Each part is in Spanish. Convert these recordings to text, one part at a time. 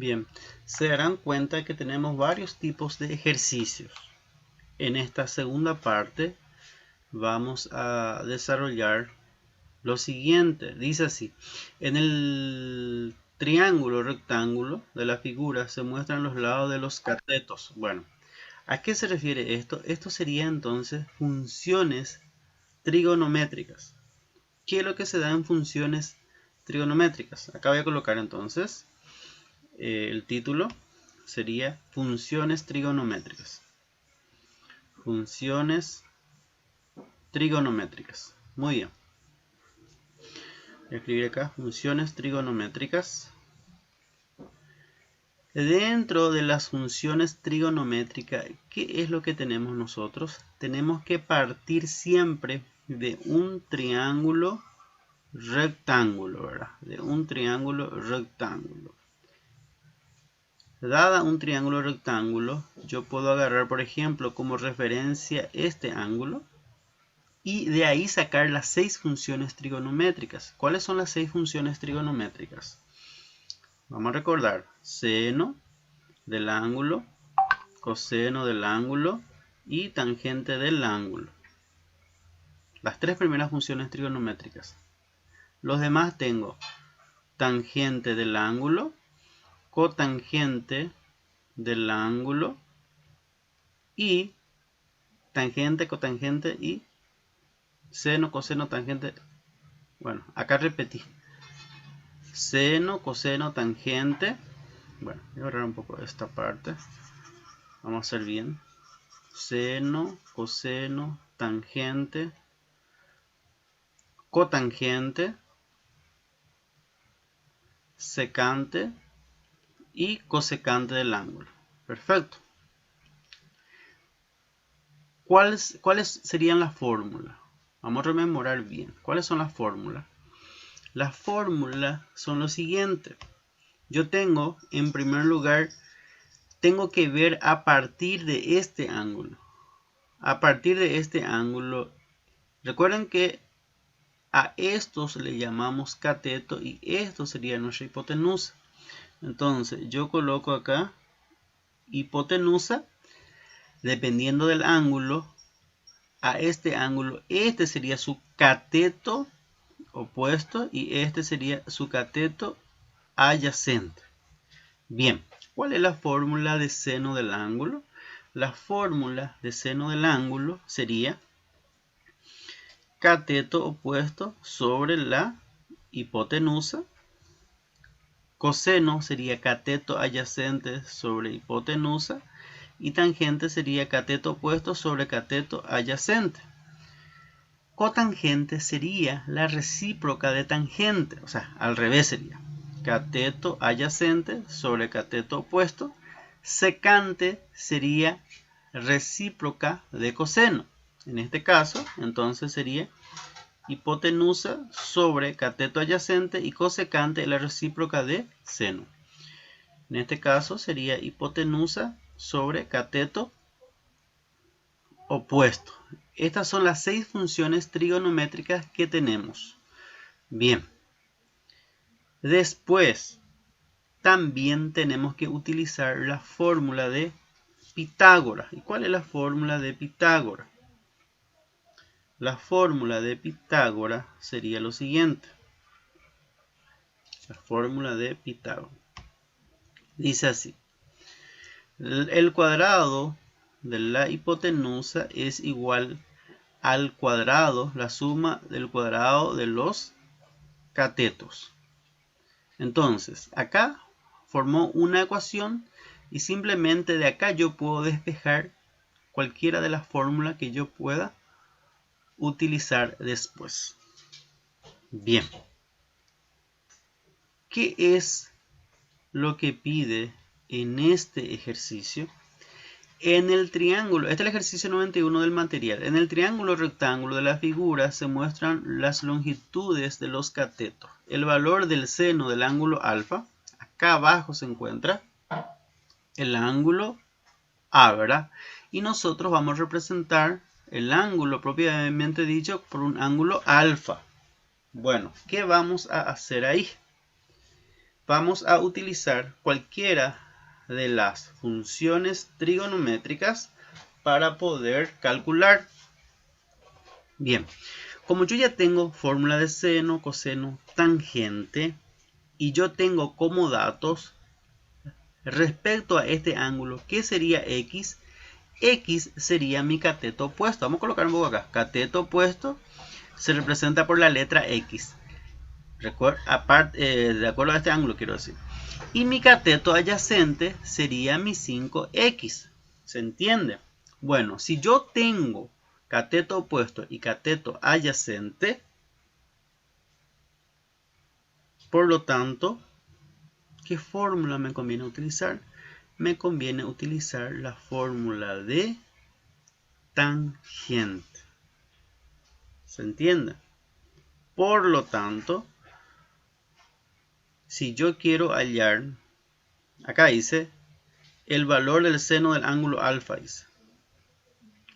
Bien, se darán cuenta que tenemos varios tipos de ejercicios. En esta segunda parte vamos a desarrollar lo siguiente. Dice así: en el triángulo rectángulo de la figura se muestran los lados de los catetos. Bueno, ¿a qué se refiere esto? Esto sería entonces funciones trigonométricas. ¿Qué es lo que se da en funciones trigonométricas? Acá voy a colocar entonces el título sería funciones trigonométricas. Funciones trigonométricas. Muy bien. Voy a escribir acá funciones trigonométricas. Dentro de las funciones trigonométricas, ¿qué es lo que tenemos nosotros? Tenemos que partir siempre de un triángulo rectángulo, ¿verdad? De un triángulo rectángulo. Dada un triángulo rectángulo, yo puedo agarrar, por ejemplo, como referencia este ángulo y de ahí sacar las 6 funciones trigonométricas. ¿Cuáles son las 6 funciones trigonométricas? Vamos a recordar: seno del ángulo, coseno del ángulo y tangente del ángulo. Las 3 primeras funciones trigonométricas. Los demás tengo tangente del ángulo, cotangente del ángulo y tangente, cotangente y seno, coseno, tangente. Bueno, acá repetí: seno, coseno, tangente. Bueno, voy a borrar un poco esta parte. Vamos a hacer bien: seno, coseno, tangente, cotangente, secante y cosecante del ángulo. Perfecto. ¿Cuáles serían las fórmulas? Vamos a rememorar bien. ¿Cuáles son las fórmulas? Las fórmulas son lo siguiente. Yo tengo, en primer lugar, tengo que ver a partir de este ángulo. A partir de este ángulo, recuerden que a estos le llamamos cateto y esto sería nuestra hipotenusa. Entonces yo coloco acá hipotenusa, dependiendo del ángulo, a este ángulo, este sería su cateto opuesto y este sería su cateto adyacente. Bien, ¿cuál es la fórmula de seno del ángulo? La fórmula de seno del ángulo sería cateto opuesto sobre la hipotenusa. Coseno sería cateto adyacente sobre hipotenusa. Y tangente sería cateto opuesto sobre cateto adyacente. Cotangente sería la recíproca de tangente, o sea, al revés sería cateto adyacente sobre cateto opuesto. Secante sería recíproca de coseno. En este caso, entonces sería hipotenusa sobre cateto adyacente y cosecante la recíproca de seno. En este caso sería hipotenusa sobre cateto opuesto. Estas son las 6 funciones trigonométricas que tenemos. Bien. Después, también tenemos que utilizar la fórmula de Pitágoras. ¿Y cuál es la fórmula de Pitágoras? La fórmula de Pitágoras sería lo siguiente. La fórmula de Pitágoras dice así: el cuadrado de la hipotenusa es igual al cuadrado, la suma del cuadrado de los catetos. Entonces, acá formó una ecuación y simplemente de acá yo puedo despejar cualquiera de las fórmulas que yo pueda utilizar después. Bien. ¿Qué es lo que pide en este ejercicio? En el triángulo, este es el ejercicio 91 del material. En el triángulo rectángulo de la figura se muestran las longitudes de los catetos. El valor del seno del ángulo alfa. Acá abajo se encuentra el ángulo A, ¿verdad? Y nosotros vamos a representar el ángulo propiamente dicho por un ángulo alfa. Bueno, ¿qué vamos a hacer ahí? vamos a utilizar cualquiera de las funciones trigonométricas para poder calcular. Bien, como yo ya tengo fórmula de seno, coseno, tangente, y yo tengo como datos respecto a este ángulo, ¿qué sería X? X sería mi cateto opuesto. Vamos a colocar un poco acá. Cateto opuesto se representa por la letra X. De acuerdo a este ángulo, quiero decir. Y mi cateto adyacente sería mi 5X. ¿Se entiende? Bueno, si yo tengo cateto opuesto y cateto adyacente, por lo tanto, ¿qué fórmula me conviene utilizar? Me conviene utilizar la fórmula de tangente. ¿Se entiende? Por lo tanto, si yo quiero hallar, acá dice, el valor del seno del ángulo alfa, dice.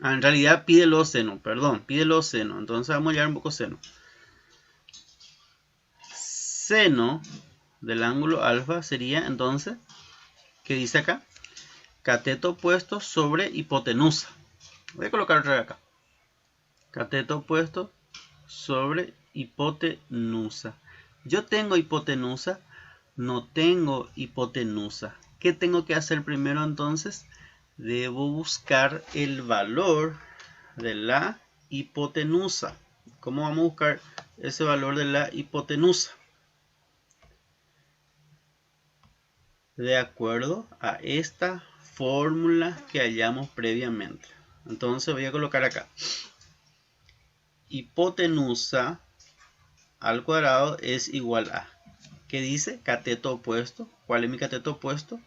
En realidad pide los seno, pide los seno. Entonces vamos a hallar un poco seno. Seno del ángulo alfa sería entonces, ¿qué dice acá? Cateto opuesto sobre hipotenusa. Voy a colocar otra vez acá. Cateto opuesto sobre hipotenusa. Yo tengo hipotenusa, no tengo hipotenusa. ¿Qué tengo que hacer primero entonces? Debo buscar el valor de la hipotenusa. ¿Cómo vamos a buscar ese valor de la hipotenusa? De acuerdo a esta fórmula que hallamos previamente. Entonces voy a colocar acá. Hipotenusa al cuadrado es igual a, ¿qué dice? Cateto opuesto. ¿Cuál es mi cateto opuesto?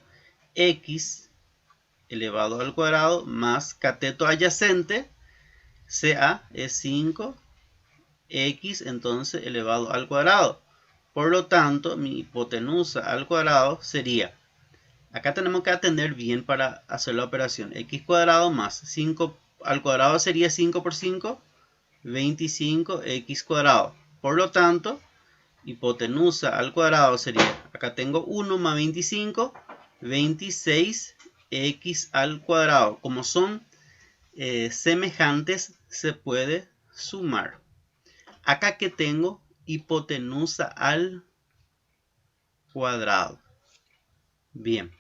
X elevado al cuadrado más cateto adyacente, CA es 5x entonces elevado al cuadrado. Por lo tanto, mi hipotenusa al cuadrado sería, acá tenemos que atender bien para hacer la operación, x cuadrado más 5 al cuadrado sería 5 por 5, 25x cuadrado. Por lo tanto, hipotenusa al cuadrado sería, acá tengo 1 más 25, 26x al cuadrado. Como son semejantes, se puede sumar. Acá que tengo hipotenusa al cuadrado. Bien,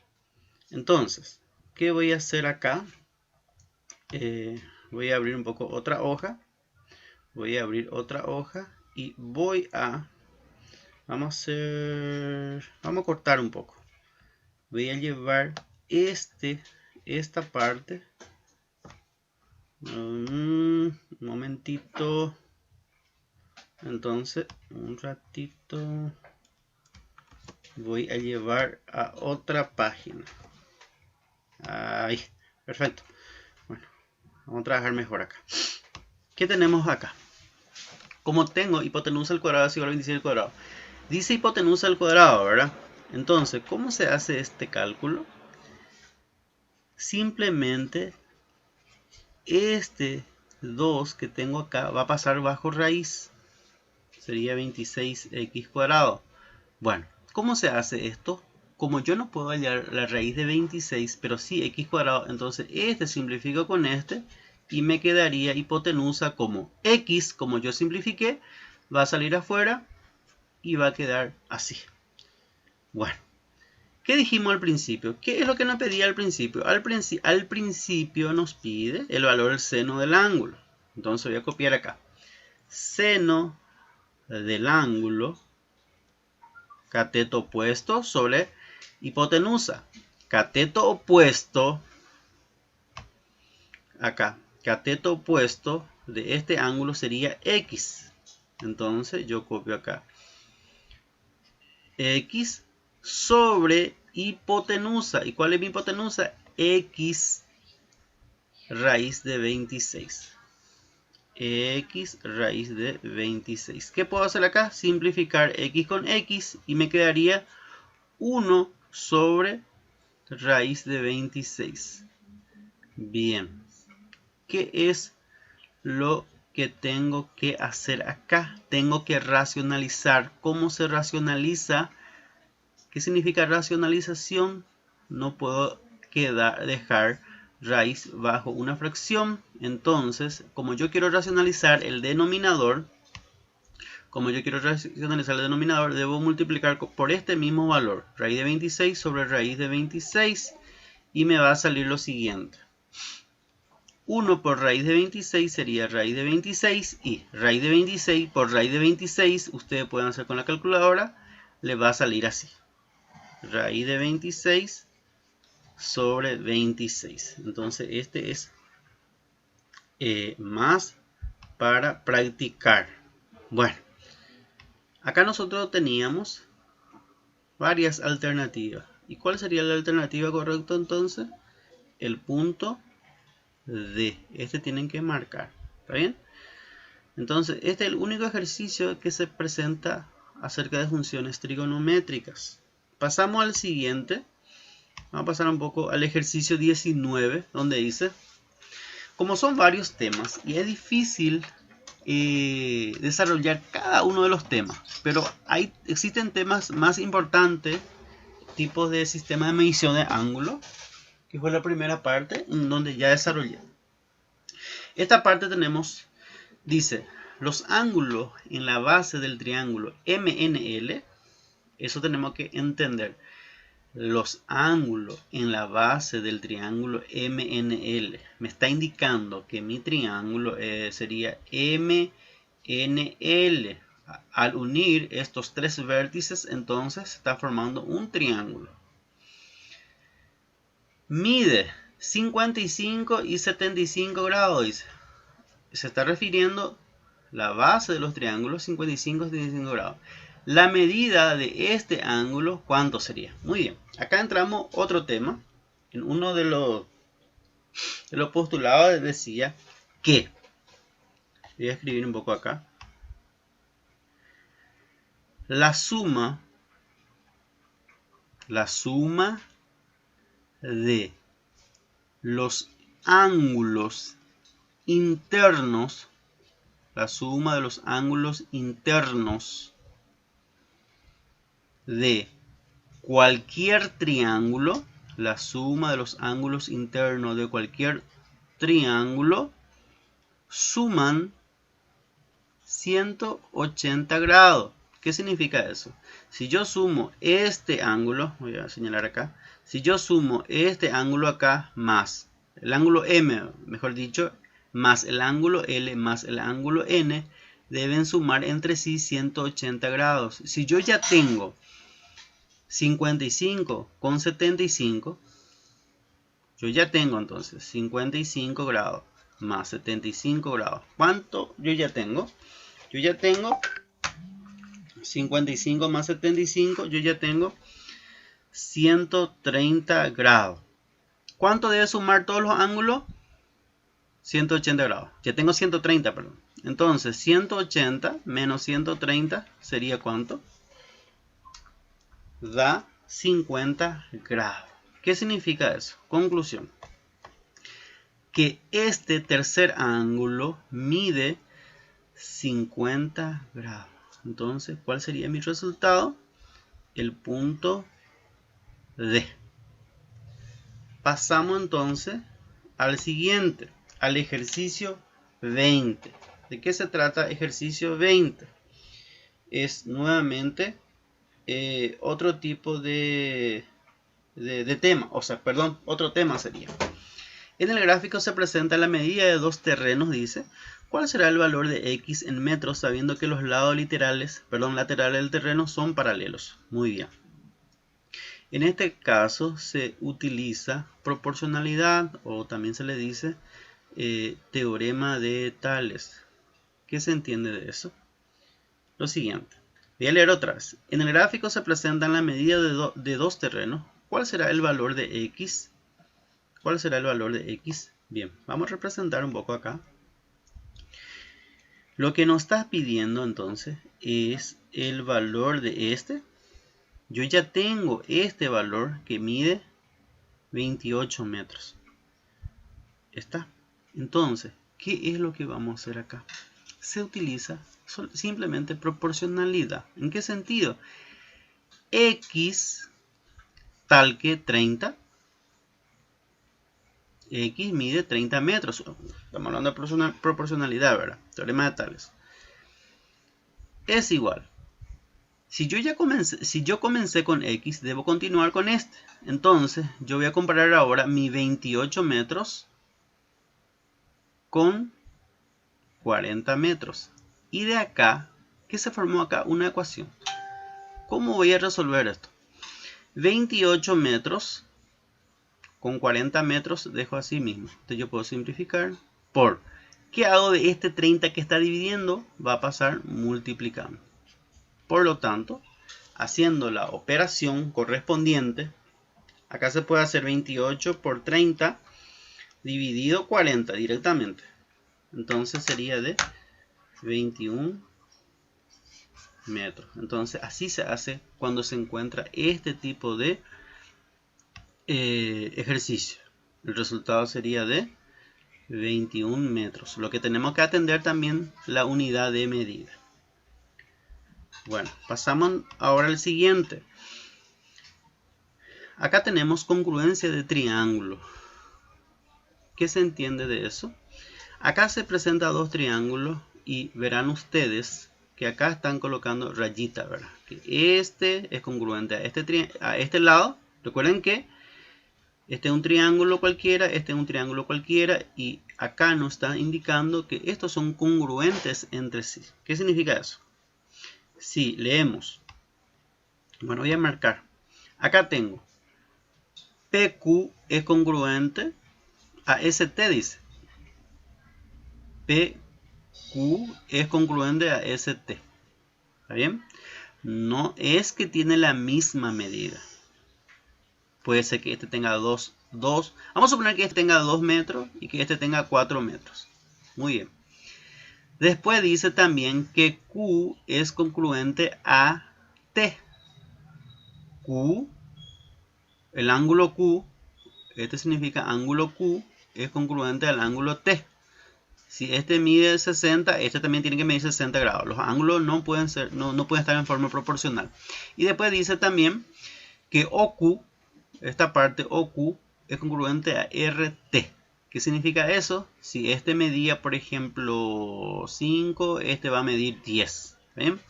entonces, ¿qué voy a hacer acá? Voy a abrir un poco otra hoja. Voy a abrir otra hoja y vamos a cortar un poco. Voy a llevar esta parte. Un momentito. Entonces, un ratito. Voy a llevar a otra página. Ahí, perfecto. Bueno, vamos a trabajar mejor acá. ¿Qué tenemos acá? Como tengo hipotenusa al cuadrado es igual a 26 al cuadrado. Dice hipotenusa al cuadrado, ¿verdad? Entonces, ¿cómo se hace este cálculo? Simplemente este 2 que tengo acá va a pasar bajo raíz. Sería 26x cuadrado. Bueno, ¿cómo se hace esto? Como yo no puedo hallar la raíz de 26, pero sí x cuadrado, entonces este simplifico con este y me quedaría hipotenusa como x, como yo simplifiqué, va a salir afuera y va a quedar así. Bueno, ¿qué dijimos al principio? ¿Qué es lo que nos pedía al principio? Al principio nos pide el valor del seno del ángulo. Entonces voy a copiar acá. Seno del ángulo, cateto opuesto sobre hipotenusa. Cateto opuesto, acá, cateto opuesto de este ángulo sería x. Entonces yo copio acá. X sobre hipotenusa. ¿Y cuál es mi hipotenusa? X raíz de 26. X raíz de 26. ¿Qué puedo hacer acá? Simplificar x con x y me quedaría 1 sobre raíz de 26. Bien. ¿Qué es lo que tengo que hacer acá? Tengo que racionalizar. ¿Cómo se racionaliza? ¿Qué significa racionalización? No puedo dejar raíz bajo una fracción. Entonces, como yo quiero racionalizar el denominador, debo multiplicar por este mismo valor, raíz de 26 sobre raíz de 26, y me va a salir lo siguiente. 1 por raíz de 26 sería raíz de 26, y raíz de 26 por raíz de 26, ustedes pueden hacer con la calculadora, le va a salir así. Raíz de 26 sobre 26. Entonces este es más para practicar. Bueno, acá nosotros teníamos varias alternativas. ¿Y cuál sería la alternativa correcta entonces? El punto D. Este tienen que marcar. ¿Está bien? Entonces este es el único ejercicio que se presenta acerca de funciones trigonométricas. Pasamos al siguiente. Vamos a pasar un poco al ejercicio 19, donde dice, como son varios temas y es difícil desarrollar cada uno de los temas, pero existen temas más importantes, tipos de sistema de medición de ángulo, que fue la primera parte en donde ya desarrollé. Esta parte dice, los ángulos en la base del triángulo MNL, eso tenemos que entender. Los ángulos en la base del triángulo MNL me está indicando que mi triángulo sería MNL. Al unir estos tres vértices, entonces está formando un triángulo. Mide 55 y 75 grados, dice. Se está refiriendo la base de los triángulos 55 y 75 grados. La medida de este ángulo, ¿cuánto sería? Muy bien. Acá entramos otro tema. En uno de los postulados decía que, voy a escribir un poco acá, la suma de los ángulos internos, de cualquier triángulo, la suma de los ángulos internos de cualquier triángulo suman 180 grados. ¿Qué significa eso? Si yo sumo este ángulo, voy a señalar acá, si yo sumo este ángulo acá más el ángulo M, mejor dicho, más el ángulo L más el ángulo N, deben sumar entre sí 180 grados. Si yo ya tengo 55 con 75, yo ya tengo entonces 55 grados más 75 grados. ¿Cuánto yo ya tengo? Yo ya tengo 55 más 75, yo ya tengo 130 grados. ¿Cuánto debe sumar todos los ángulos? 180 grados. Ya tengo 130, perdón. Entonces 180 menos 130 sería ¿cuánto? Da 50 grados. ¿Qué significa eso? Conclusión. Que este tercer ángulo mide 50 grados. Entonces, ¿cuál sería mi resultado? El punto D. Pasamos entonces al siguiente, al ejercicio 20. ¿De qué se trata ejercicio 20? Es nuevamente otro tipo de tema, otro tema sería. En el gráfico se presenta la medida de dos terrenos, dice. ¿Cuál será el valor de x en metros sabiendo que los lados laterales del terreno son paralelos? Muy bien. En este caso se utiliza proporcionalidad, o también se le dice teorema de Tales. ¿Qué se entiende de eso? Lo siguiente. Voy a leer otra vez. En el gráfico se presentan la medida de dos terrenos. ¿Cuál será el valor de x? ¿Cuál será el valor de x? Bien, vamos a representar un poco acá. Lo que nos está pidiendo entonces es el valor de este. Yo ya tengo este valor que mide 28 metros. ¿Está? Entonces, ¿qué es lo que vamos a hacer acá? Se utiliza simplemente proporcionalidad. ¿En qué sentido? X tal que 30. X mide 30 metros. Estamos hablando de proporcionalidad, ¿verdad? Teorema de Tales. Es igual. Si yo comencé con X, debo continuar con este. Entonces, yo voy a comparar ahora mi 28 metros con 40 metros. Y de acá, ¿qué se formó acá? Una ecuación. ¿Cómo voy a resolver esto? 28 metros con 40 metros dejo así mismo. Entonces yo puedo simplificar por... ¿Qué hago de este 30 que está dividiendo? Va a pasar multiplicando. Por lo tanto, haciendo la operación correspondiente, acá se puede hacer 28 por 30 dividido 40 directamente. Entonces sería de 21 metros. Entonces así se hace cuando se encuentra este tipo de ejercicio. El resultado sería de 21 metros. Lo que tenemos que atender también la unidad de medida. Bueno, pasamos ahora al siguiente. Acá tenemos congruencia de triángulo. ¿Qué se entiende de eso? Acá se presentan dos triángulos y verán ustedes que acá están colocando rayitas, ¿verdad? Que este es congruente a este lado. Recuerden que este es un triángulo cualquiera, este es un triángulo cualquiera y acá nos está indicando que estos son congruentes entre sí. ¿Qué significa eso? Si leemos, bueno, voy a marcar. Acá tengo PQ es congruente a ST, dice. PQ es congruente a ST. ¿Está bien? No es que tiene la misma medida. Puede ser que este tenga 2. Vamos a suponer que este tenga 2 metros y que este tenga 4 metros. Muy bien. Después dice también que Q es congruente a T. Q, el ángulo Q, este significa ángulo Q, es congruente al ángulo T. Si este mide 60, este también tiene que medir 60 grados. Los ángulos no pueden estar en forma proporcional. Y después dice también que OQ, esta parte OQ, es congruente a RT. ¿Qué significa eso? Si este medía, por ejemplo, 5, este va a medir 10. ¿Ven?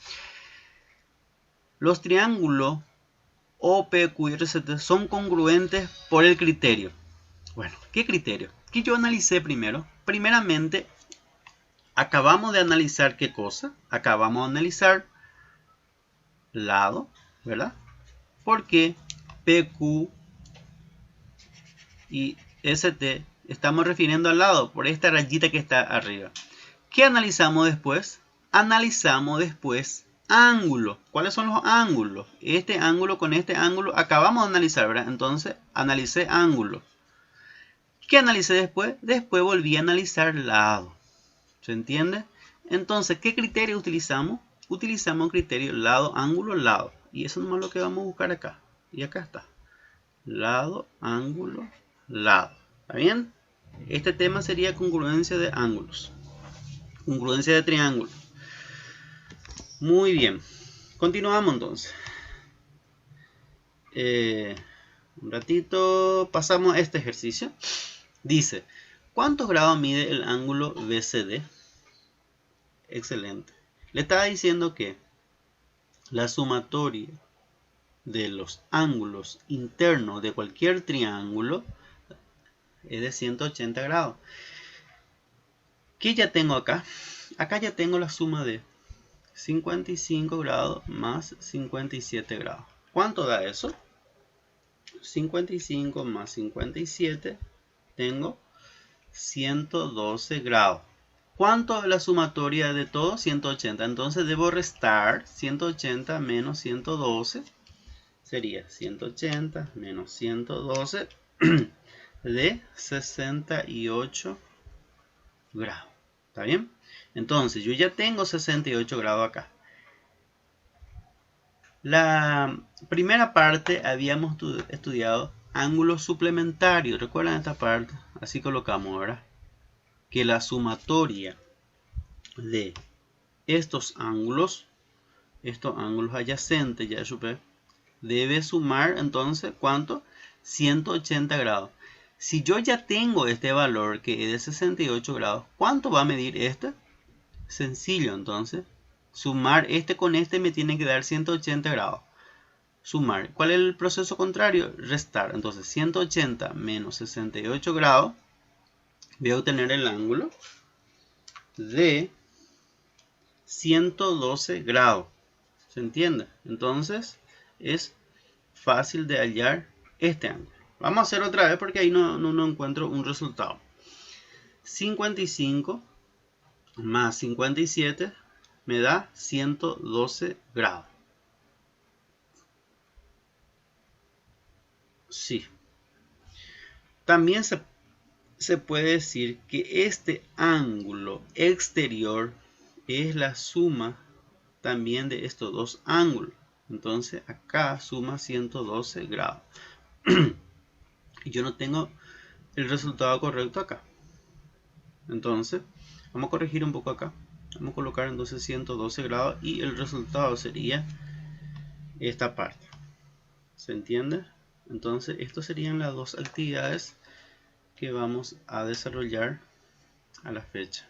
Los triángulos OPQ y RCT son congruentes por el criterio. Bueno, ¿qué criterio? Que yo analicé primero. Primeramente, acabamos de analizar ¿qué cosa? Acabamos de analizar lado, ¿verdad? Porque PQ y ST estamos refiriendo al lado por esta rayita que está arriba. ¿Qué analizamos después? Analizamos después ángulos. ¿Cuáles son los ángulos? Este ángulo con este ángulo acabamos de analizar, ¿verdad? Entonces analicé ángulo. ¿Qué analicé después? Después volví a analizar lado. ¿Se entiende? Entonces, ¿qué criterio utilizamos? Utilizamos el criterio lado, ángulo, lado. Y eso es lo que vamos a buscar acá. Y acá está. Lado, ángulo, lado. ¿Está bien? Este tema sería congruencia de ángulos. Congruencia de triángulos. Muy bien. Continuamos entonces. Un ratito. Pasamos a este ejercicio. Dice, ¿cuántos grados mide el ángulo BCD? Excelente. Le estaba diciendo que la sumatoria de los ángulos internos de cualquier triángulo es de 180 grados. ¿Qué ya tengo acá? Acá ya tengo la suma de 55 grados más 57 grados. ¿Cuánto da eso? 55 más 57 tengo 112 grados. ¿Cuánto es la sumatoria de todo? 180. Entonces debo restar 180 menos 112. Sería 180 menos 112 de 68 grados. ¿Está bien? Entonces yo ya tengo 68 grados acá. La primera parte habíamos estudiado ángulos suplementarios. ¿Recuerdan esta parte? Así colocamos ahora que la sumatoria de estos ángulos adyacentes, ya supe, debe sumar entonces, ¿cuánto? 180 grados. Si yo ya tengo este valor que es de 68 grados, ¿cuánto va a medir este? Sencillo, entonces. Sumar este con este me tiene que dar 180 grados. Sumar. ¿Cuál es el proceso contrario? Restar. Entonces 180 menos 68 grados. Voy a obtener el ángulo de 112 grados. ¿Se entiende? Entonces es fácil de hallar este ángulo. Vamos a hacer otra vez porque ahí no encuentro un resultado. 55 más 57 me da 112 grados. Sí. También se puede decir que este ángulo exterior es la suma también de estos dos ángulos. Entonces acá suma 112 grados. Y yo no tengo el resultado correcto acá. Entonces vamos a corregir un poco acá. Vamos a colocar entonces 112 grados y el resultado sería esta parte. ¿Se entiende? Entonces estas serían las dos actividades que vamos a desarrollar a la fecha.